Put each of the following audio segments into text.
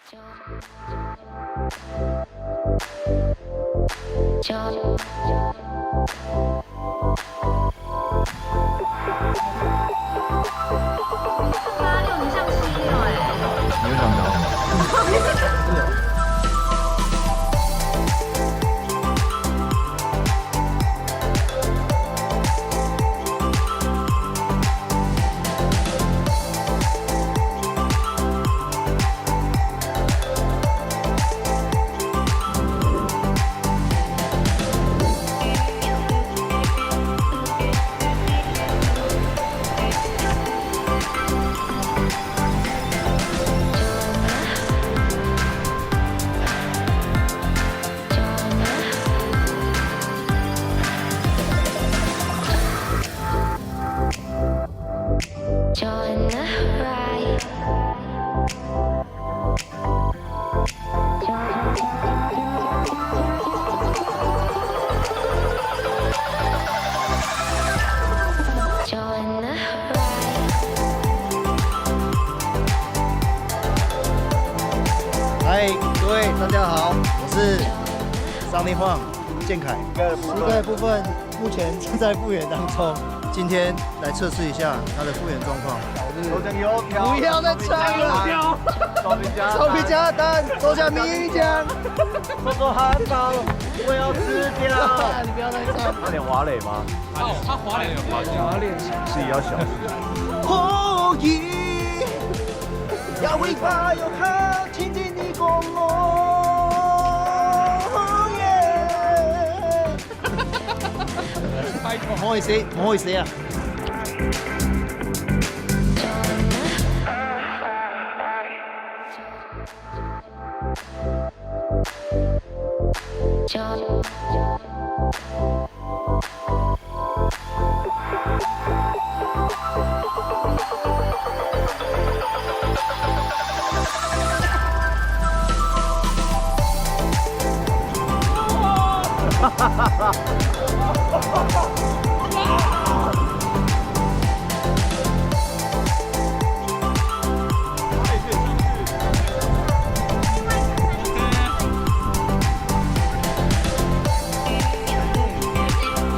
86，你像7了哎。你有想聊吗？嗨，各位大家好，我是桑尼晃建凯。膝盖部分目前正在复原当中，今天来测试一下他的复原状况。不要再唱了，臭皮夹蛋，手下米浆，做汉堡，我要吃掉。你不要再唱。有点滑垒吗？他滑垒有滑垒，是也要小心。可以，要尾巴又好，听听你讲我。唔好意思，唔好意思啊。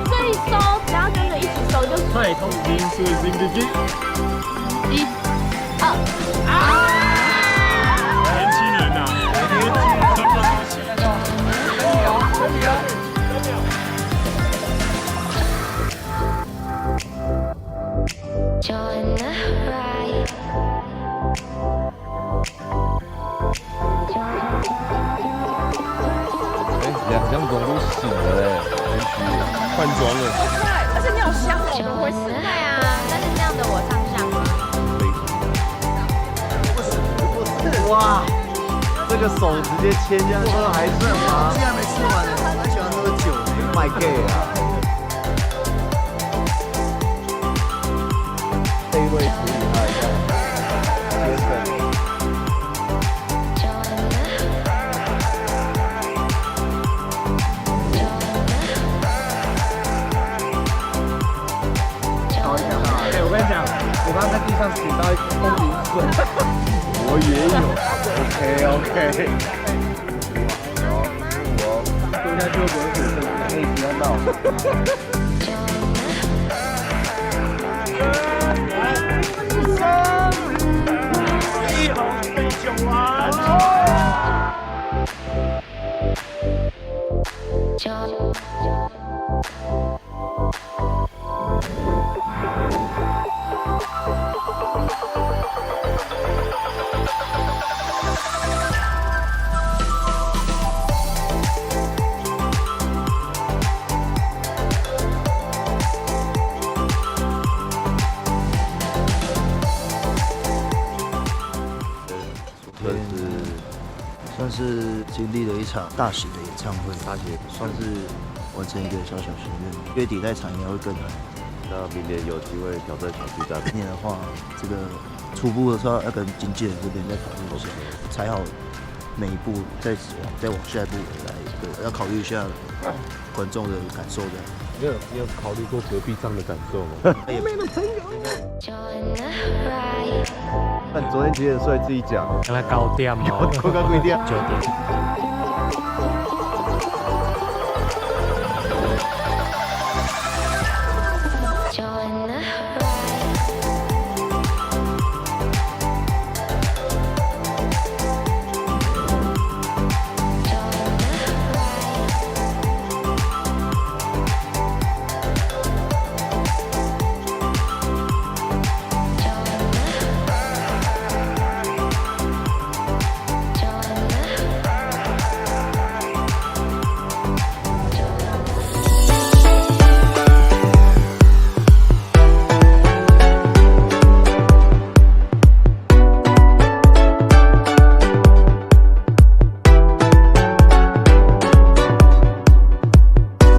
这一收，只要跟着一起收就行。太空兵是新的军。1、2，年轻人呐，两种都醒了嘞，换装了。快！而且你好香哦，不会死。对啊，但是这样的我上相吗？哇，这个手直接牵下去，还剩吗？现在没吃完呢，我很喜欢喝酒。卖 gay 啊！这一位处理他一下，接生。我跟你讲，我刚刚在地上捡到一公斤笋，我也有。OK。蹲下去会不会死？可以不要闹。算是经历了一场大型的演唱会，大姐算是完成一个小小心愿。月底那场应该会更难。那明年有机会挑战小巨蛋。明年的话，这个初步的时候要跟经纪人这边再讨论一下，踩好每一步，再往下一步来，对，要考虑一下观众的感受的。你有考虑过隔壁站的感受吗？那你昨天几点睡？自己讲。刚才9点哦，我刚几点？ 9点。